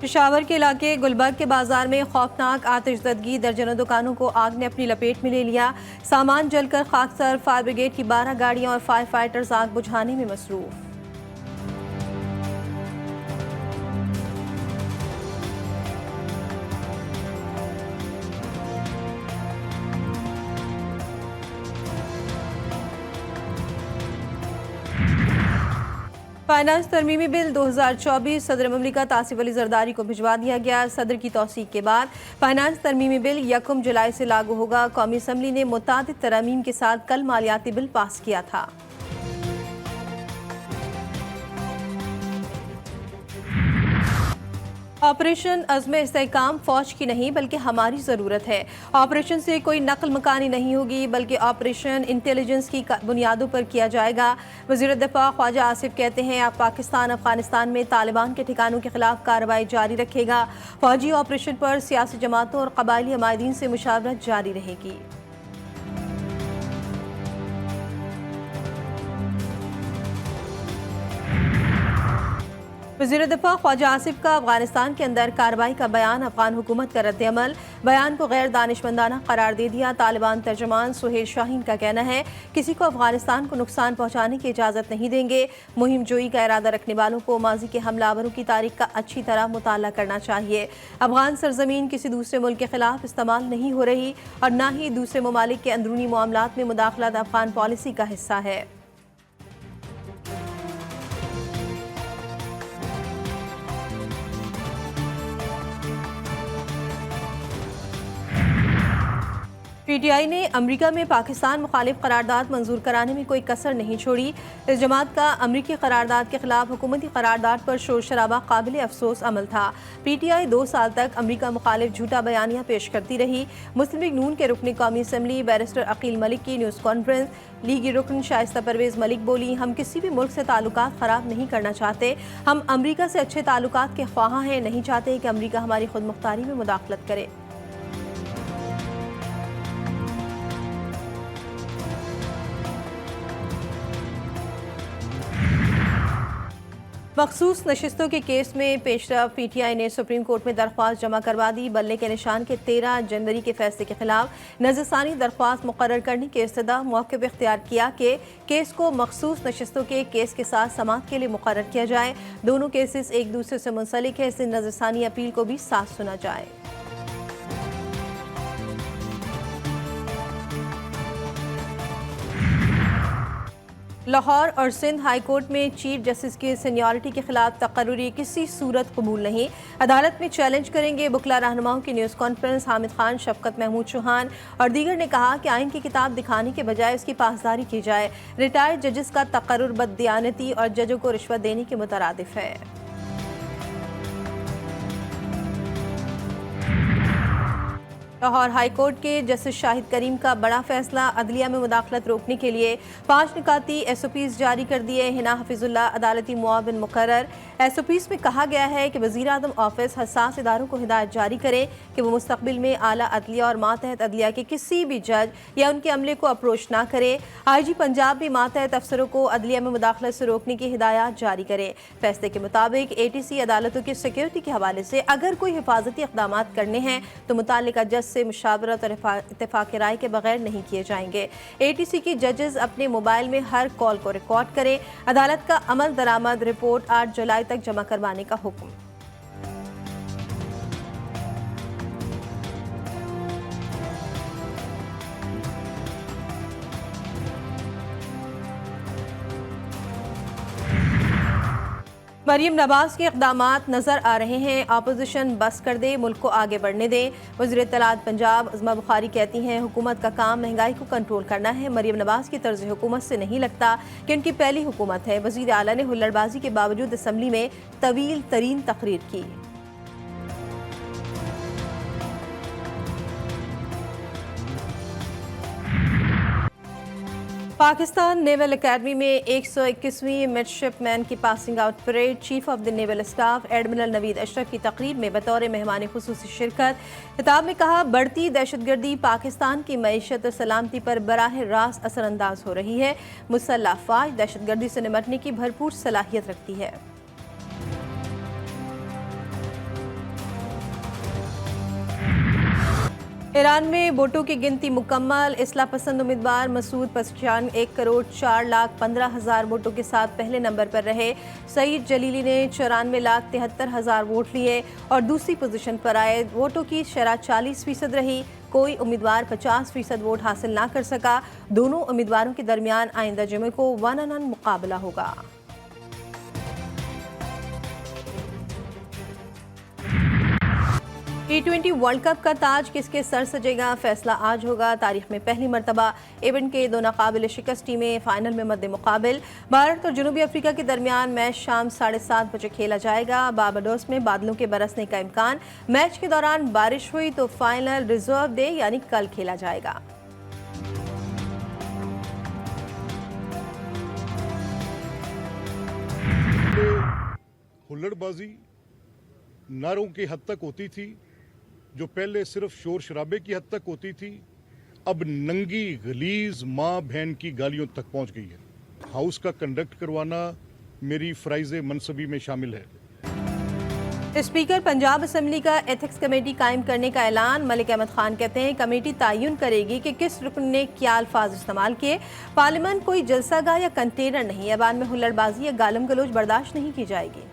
पेशावर के इलाके गुलबर्ग के बाजार में खौफनाक आतिशदगी, दर्जनों दुकानों को आग ने अपनी लपेट में ले लिया। सामान जलकर खाकसर, फायर ब्रिगेड की 12 गाड़ियां और फायर फाइटर्स आग बुझाने में मसरूफ। फाइनेंस तरमीमी बिल 2024 सदर ममलिकत आसिफ अली जरदारी को भिजवा दिया गया। सदर की तौसीक के बाद फाइनेंस तरमीमी बिल 1 जुलाई से लागू होगा। कौमी असम्बली ने मुतादिद तरमीम के साथ कल मालियाती बिल पास किया था। ऑपरेशन अज़्म इस्तेहकाम फौज की नहीं बल्कि हमारी ज़रूरत है। ऑपरेशन से कोई नकल मकानी नहीं होगी बल्कि ऑपरेशन इंटेलिजेंस की बुनियादों पर किया जाएगा। वज़ीर दिफ़ा ख्वाजा आसिफ कहते हैं अब पाकिस्तान अफगानिस्तान में तालिबान के ठिकानों के खिलाफ कार्रवाई जारी रखेगा। फौजी ऑपरेशन पर सियासी जमातों और कबायली हमायदीन से मुशावरत जारी रहेगी। वज़ीर दिफ़ा ख्वाजा आसिफ का अफगानिस्तान के अंदर कार्रवाई का बयान अफगान हुकूमत का रद्द-ए-अमल, बयान को गैर दानिशमंदाना करार दे दिया। तालिबान तर्जमान सुहेल शाहीन का कहना है किसी को अफगानिस्तान को नुकसान पहुँचाने की इजाज़त नहीं देंगे। मुहिम जोई का इरादा रखने वालों को माजी के हमलावरों की तारीख का अच्छी तरह मुताला करना चाहिए। अफगान सरजमीन किसी दूसरे मुल्क के खिलाफ इस्तेमाल नहीं हो रही और न ही दूसरे ममालिक के अंदरूनी मामलात में मुदाखलत अफगान पॉलिसी का हिस्सा है। PTI ने अमरीका में पाकिस्तान मुखालिफ करारदाद मंजूर कराने में कोई कसर नहीं छोड़ी। इस जमात का अमरीकी करारदाद के खिलाफ हुकूमती करारदाद पर शोर शराबा काबिल अफसोस अमल था। PTI 2 साल तक अमरीका मुखालिफ झूठा बयानियाँ पेश करती रही। मुस्लिम लीग नून के रुकन कौमी असम्बली बैरिस्टर अकील मलिक की न्यूज़ कॉन्फ्रेंस। लीगी रुकन शाइस्ता परवेज़ मलिक बोली, हम किसी भी मुल्क से ताल्लुकात ख़राब नहीं करना चाहते। हम अमरीका से अच्छे ताल्लुकात के ख्वाह हैं, नहीं चाहते कि अमरीका हमारी खुद मुख्तारी में मुदाखलत करे। मखसूस नशिस्तों के केस में पेशरफ PTI ने सुप्रीम कोर्ट में दरख्वास्त जमा करवा दी। बल्ले के निशान के 13 जनवरी के फैसले के खिलाफ नज़रसानी दरख्वास्त मुकर्रर करने के इस्तदा मौक़िफ़ इख्तियार किया कि केस को मखसूस नशिस्तों के केस के साथ समाअत के लिए मुकर्रर किया जाए। दोनों केसेस एक दूसरे से मुंसलिक है, इसलिए नज़रसानी अपील को भी साथ सुना जाए। लाहौर और सिंध हाई कोर्ट में चीफ जस्टिस की सीनियरिटी के खिलाफ तकर्रुरी किसी सूरत कबूल नहीं, अदालत में चैलेंज करेंगे। बुकला रहनुमाओं की न्यूज़ कॉन्फ्रेंस। हामिद खान, शफकत महमूद चौहान और दीगर ने कहा कि आइन की किताब दिखाने के बजाय उसकी पासदारी की जाए। रिटायर्ड जजेस का तकर्रुर बददियानती और जजों को रिश्वत देने के मुतरादिफ है। लाहौर हाई कोर्ट के जस्टिस शाहिद करीम का बड़ा फैसला, अदलिया में मुदाखलत रोकने के लिए 5 निकाती SOPs जारी कर दिए। हिना हफीजुल्लाह अदालती मुआविन मुकर्रर। SOPs में कहा गया है कि वज़ीर आज़म ऑफिस हसास इदारों को हिदायत जारी करे कि वो मुस्तकबिल में आला अदलिया और मातहत अदलिया के किसी भी जज या उनके अमले को अप्रोच ना करे। IG पंजाब भी मातहत अफसरों को अदलिया में मुदाखलत से रोकने की हिदायत जारी करे। फैसले के मुताबिक ATC अदालतों की सिक्योरिटी के हवाले से अगर कोई हिफाजती इक़दाम करने हैं तो मुताल्लिका जज से मुशावरत और इत्तेफाक राय के बगैर नहीं किए जाएंगे। ATC की जजेस अपने मोबाइल में हर कॉल को रिकॉर्ड करें। अदालत का अमल दरामद रिपोर्ट 8 जुलाई तक जमा करवाने का हुक्म। मरियम नवाज के इक़दामात नज़र आ रहे हैं। अपोजिशन बस कर दे, मुल्क को आगे बढ़ने दें। वज़ीर इत्तलात पंजाब अज़मा बुखारी कहती हैं हुकूमत का काम महंगाई को कंट्रोल करना है। मरियम नवाज की तर्ज हुकूमत से नहीं लगता कि उनकी पहली हुकूमत है। वज़ीर आला ने हुल्लड़बाजी के बावजूद असम्बली में तवील तरीन तकरीर की। पाकिस्तान नेवल अकेडमी में 121वीं मिडशिपमैन की passing out parade. Chief of the naval staff admiral Naveed Ashraf की तकरीब में बतौर मेहमान खुसूसी शिरकत। खिताब में कहा बढ़ती दहशतगर्दी पाकिस्तान की मईशत और सलामती पर बराह रास्त असरअंदाज हो रही है। मुसल्लह अफवाज दहशतगर्दी से निपटने की भरपूर सलाहियत रखती है। ईरान में वोटों की गिनती मुकम्मल। इस्लाह पसंद उम्मीदवार मसूद पसकियान 1,04,15,000 वोटों के साथ पहले नंबर पर रहे। सईद जलीली ने 94,73,000 वोट लिए और दूसरी पोजीशन पर आए। वोटों की शरह 40% रही। कोई उम्मीदवार 50% वोट हासिल ना कर सका। दोनों उम्मीदवारों के दरमियान आइंदा जुमे को 1-on-1 मुकाबला होगा। T20 वर्ल्ड कप का ताज किसके सर सजेगा, फैसला आज होगा। तारीख में पहली मरतबा इवेंट के दो नाकाबिल शिकस्त टीमें फाइनल में मद्दे मुकाबिल। भारत और जनूबी अफ्रीका के दरमियान मैच शाम 7:30 बजे खेला जाएगा। बारबाडोस में बादलों के बरसने का इम्कान। मैच के दौरान बारिश हुई तो फाइनल रिजर्व डे यानी कल खेला जाएगा। हुल्लड़बाजी नारों की हद तक होती थी, जो पहले सिर्फ शोर शराबे की हद तक होती थी, अब नंगी गलीज माँ बहन की गालियों तक पहुंच गई है। हाउस का कंडक्ट करवाना मेरी फराइज़े मनसबी में शामिल है। स्पीकर पंजाब असेंबली का एथिक्स कमेटी कायम करने का ऐलान। मलिक अहमद खान कहते हैं कमेटी तयन करेगी कि किस रुकन ने क्या अल्फाज इस्तेमाल किए। पार्लियामेंट कोई जलसागाह या कंटेनर नहीं। ऐवान में हुल्लड़बाजी या गालम गलोच बर्दाश्त नहीं की जाएगी।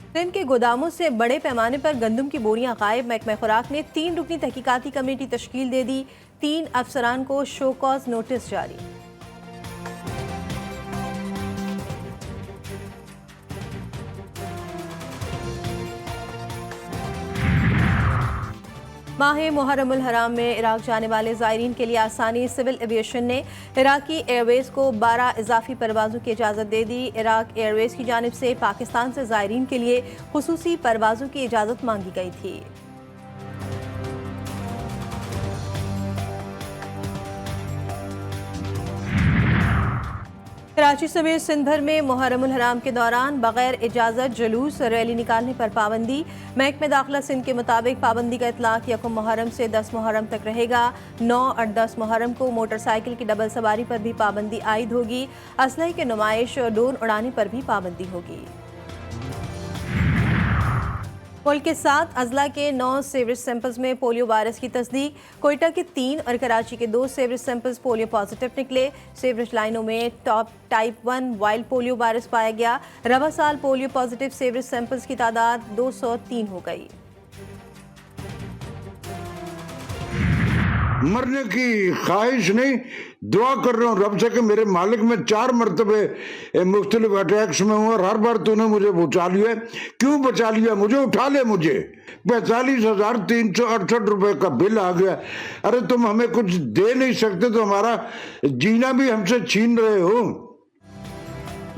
सिंध के गोदामों से बड़े पैमाने पर गंदम की बोरियां गायब। महकमा खुराक ने 3 रुकनी तहकीकाती कमेटी तश्कील दे दी। 3 अफसरान को शो कॉज नोटिस जारी। माह मुहर्रमुल हराम में इराक जाने वाले ज़ायरीन के लिए आसानी। सिविल एविएशन ने इराकी एयरवेज को 12 इजाफी परवाज़ों की इजाज़त दे दी। इराक एयरवेज की जानिब से पाकिस्तान से ज़ायरीन के लिए खुसूसी परवाज़ों की इजाज़त मांगी गई थी। कराची समेत सिंध भर में मुहर्रमुल हराम के दौरान बगैर इजाज़त जुलूस रैली निकालने पर पाबंदी। महकमे दाखिला सिंध के मुताबिक पाबंदी का इतलाक 1 मुहर्रम से 10 मुहर्रम तक रहेगा। 9 और 10 मुहर्रम को मोटरसाइकिल की डबल सवारी पर भी पाबंदी आयद होगी। असलहे की नुमाइश और ड्रोन उड़ाने पर भी पाबंदी होगी। मुल्क के 7 अजला के 9 सीवरेज सैंपल्स में पोलियो वायरस की तस्दीक। कोयटा के 3 और कराची के 2 सीवरेज सैंपल्स पोलियो पॉजिटिव निकले। सीवरेज लाइनों में टाइप 1 वाइल्ड पोलियो वायरस पाया गया। रवा साल पोलियो पॉजिटिव सीवरेज सैंपल्स की तादाद 203 हो गई। मरने की ख्वाहिश नहीं, दुआ कर रहा हूँ रब से कि मेरे मालिक में 4 मरतबे मुख्तलिफ अटैक्स में हूँ और हर बार तूने मुझे बचा लिया। क्यों बचा लिया? मुझे उठा ले। मुझे 45,368 रुपए का बिल आ गया। अरे तुम हमें कुछ दे नहीं सकते तो हमारा जीना भी हमसे छीन रहे हो।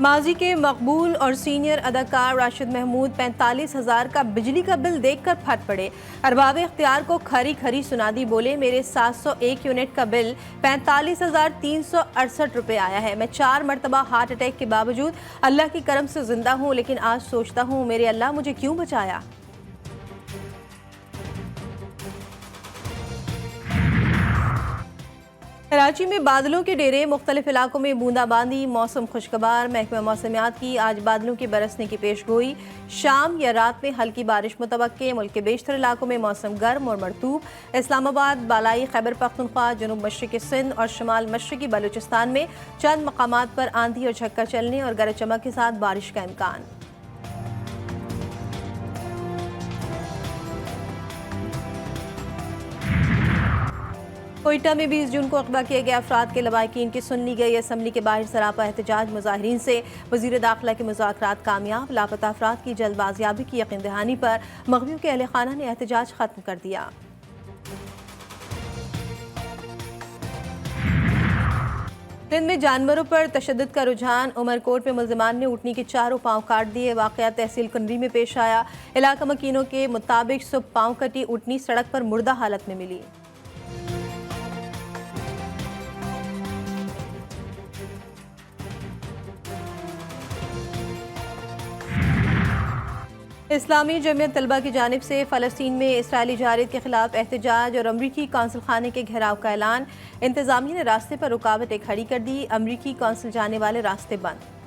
माजी के मकबूल और सीनियर अदाकार राशिद महमूद 45,000 का बिजली का बिल देखकर फट पड़े। अरबाब इख्तियार को खरी खरी सुना दी। बोले मेरे 701 यूनिट का बिल 45,368 रुपए आया है। मैं 4 मरतबा हार्ट अटैक के बावजूद अल्लाह की करम से जिंदा हूँ, लेकिन आज सोचता हूँ मेरे अल्लाह मुझे क्यों बचाया। कराची में बादलों के डेरे, मुख्तलिफ इलाकों में बूंदाबांदी। मौसम खुशगवार। महकमा मौसमियात की आज बादलों के बरसने की पेशगोई। शाम या रात में हल्की बारिश मुतवक्के। मुल्क के बेशतर इलाकों में मौसम गर्म और मरतूब। इस्लामाबाद, बालाई खैबर पख्तूनख्वा, जनूब मशरक़ी सिंध और शमाल मशरक़ी बलूचिस्तान में चंद मकामात पर आंधी और झक्का चलने और गरज चमक के साथ बारिश का इम्कान। कोयटा में 20 जून को अगवा किए गए अफराद के लवाहिकीन की सुन ली गई। असम्बली के बाहर सरापा एहतजाज। मुजाहिरीन से वज़ीर दाखिला के मुज़ाकरात कामयाब। लापता अफराद की जल्द बाजियाबी की यकीन दहानी पर मग़वियों के अहले खाना ने एहतजाज खत्म कर दिया। सिंध में जानवरों पर तशद्दुद का रुझान। उमरकोट में मुल्ज़िमान ने ऊँटनी के 4 पाँव काट दिए। वाक़या तहसील कुनरी में पेश आया। इलाका मकीनों के मुताबिक सुबह पाँव कटी ऊँटनी सड़क पर मुर्दा हालत में मिली। इस्लामी जमीयत तलबा की जानिब से फ़लस्तीन में इसराइली जारियत के खिलाफ एहतजाज और अमरीकी कौंसल खाने के घेराव का ऐलान। इंतज़ामिया ने रास्ते पर रुकावटें खड़ी कर दी। अमरीकी कौंसल जाने वाले रास्ते बंद।